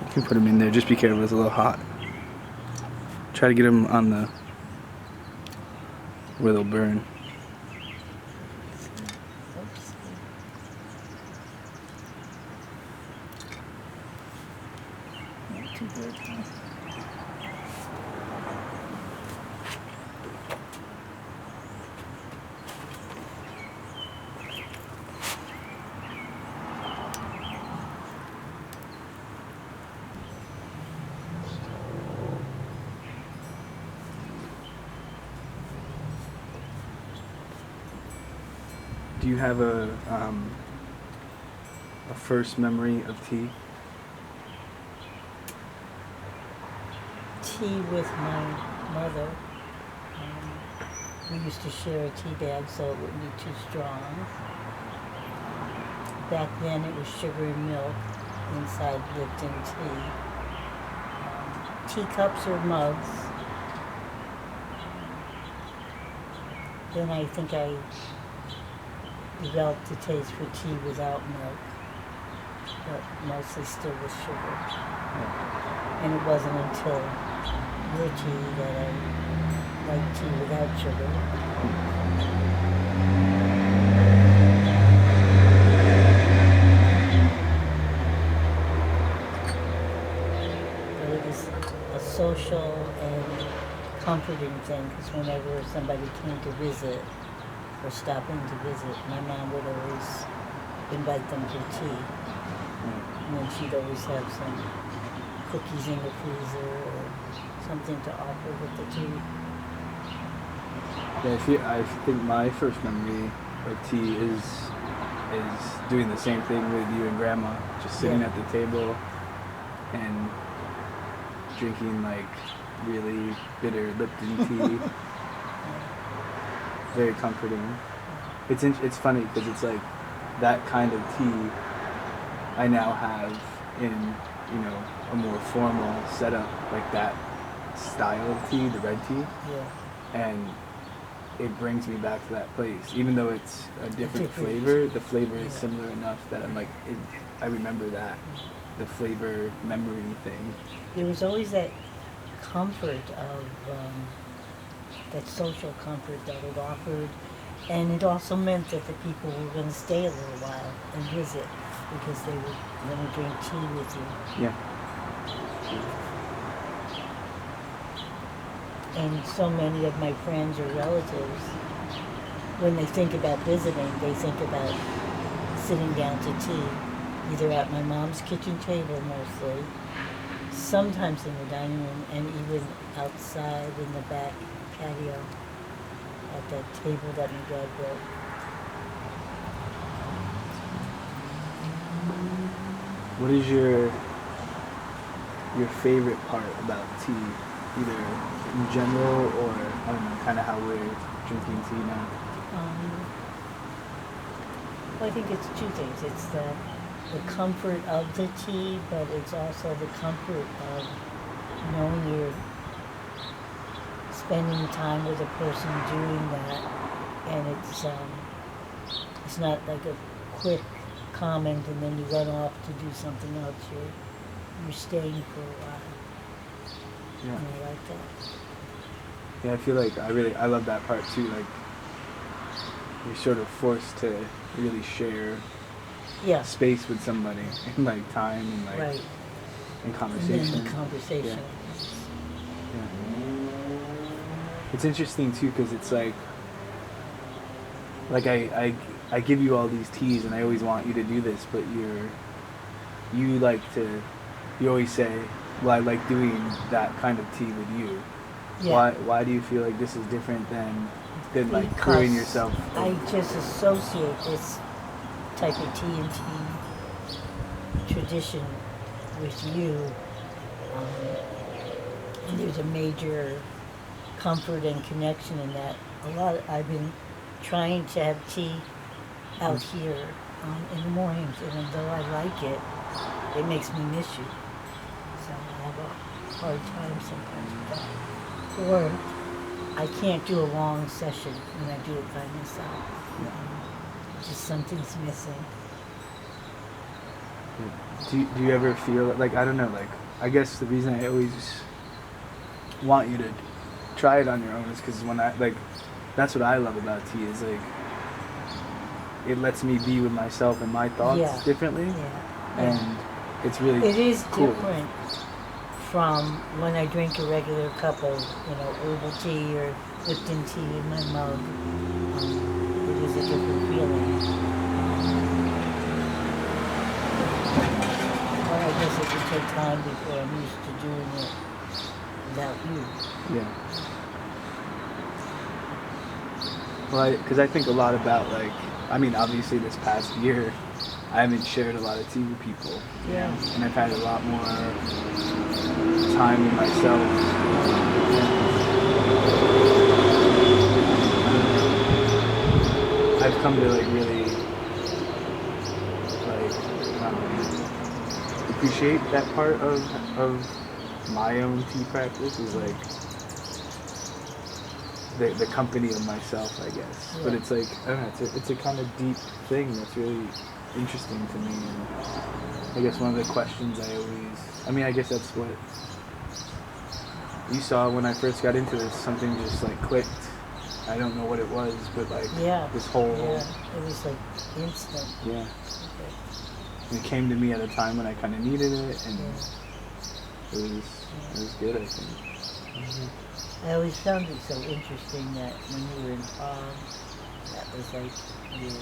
You can put them in there. Just be careful. It's a little hot. Try to get them on the where they'll burn. Oops. Not too good, huh? Do you have a first memory of tea? Tea with my mother. We used to share a tea bag so it wouldn't be too strong. Back then it was sugar and milk inside Lipton tea. Teacups or mugs. Then I think I developed a taste for tea without milk, but mostly still with sugar. And it wasn't until your tea that I liked tea without sugar. But it was a social and comforting thing, because whenever somebody came to visit or stop in to visit, my mom would always invite them for tea. And then she'd always have some cookies in the freezer or something to offer with the tea. Yeah, I think my first memory of tea is doing the same thing with you and Grandma, just sitting at the table and drinking like really bitter Lipton tea. Very comforting. It's funny because it's like that kind of tea I now have in a more formal setup, like that style of tea, the red tea. Yeah. And it brings me back to that place, even though it's a different flavor. The flavor is similar enough that I'm like, I remember that, the flavor memory thing. There was always that comfort of that social comfort that it offered, and it also meant that the people were going to stay a little while and visit because they were going to drink tea with you. Yeah. And so many of my friends or relatives, when they think about visiting, they think about sitting down to tea, either at my mom's kitchen table mostly, sometimes in the dining room, and even outside in the back patio at that table that my dad built. What is your favorite part about tea, either in general or I don't know, kind of how we're drinking tea now? Well, I think it's two things. It's the comfort of the tea, but it's also the comfort of knowing you're spending time with a person doing that, and it's not like a quick comment and then you run off to do something else. You're staying for a while. Yeah. And I like that. Yeah, I feel like I love that part too. Like you're sort of forced to really share space with somebody and like time and like and conversation. And then the conversation. Yeah. It's interesting too because it's like I give you all these teas and I always want you to do this, but you always say, well, I like doing that kind of tea with you. Yeah. Why do you feel like this is different than like brewing yourself? I just associate this type of tea and tea tradition with you. And there's a major comfort and connection in that. I've been trying to have tea out here in the mornings, and although I like it, it makes me miss you. So I have a hard time sometimes with that. Or I can't do a long session when I do it by myself. Just something's missing. Do you ever feel like, I don't know, like, I guess the reason I always want you to try it on your own is because when I like, that's what I love about tea is like it lets me be with myself and my thoughts differently, and it's really it is cool. different from when I drink a regular cup of herbal tea or Lipton tea in my mug. It is a different feeling. But I guess it would take time before I'm used to doing it without you. Yeah. Well, because I think a lot about, like, I mean, obviously this past year, I haven't shared a lot of tea with people. Yeah. And I've had a lot more time with myself. I've come to, like, really, like, appreciate that part of my own tea practice is, like, the company of myself, I guess. Yeah. But it's like, I don't know, it's a kind of deep thing that's really interesting to me. And I guess one of the questions I guess that's what you saw when I first got into this. Something just like clicked. I don't know what it was, but like this whole... Yeah, it was like instant. Yeah. Okay. And it came to me at a time when I kind of needed it, and it was good, I think. Mm-hmm. I always found it so interesting that when you were in prom, that was like your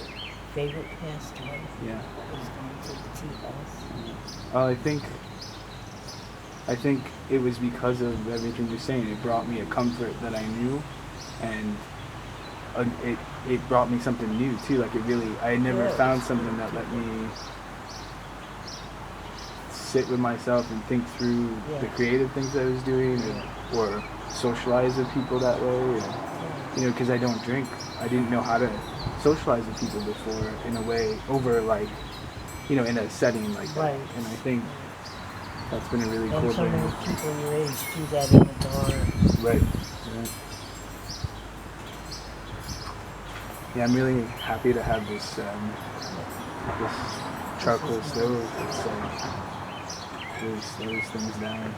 favorite pastime. Yeah. Was going to the tea house. Well, I think it was because of everything you're saying. It brought me a comfort that I knew, and it brought me something new too. Like I never found something that let me sit with myself and think through the creative things I was doing, or socialize with people that way. And, because I don't drink, I didn't know how to socialize with people before in a way over like, in a setting like that. Right. And I think that's been a really cool thing. And so many people your age do that in the bar. Right. Yeah, I'm really happy to have this this charcoal stove. It's really slows things down.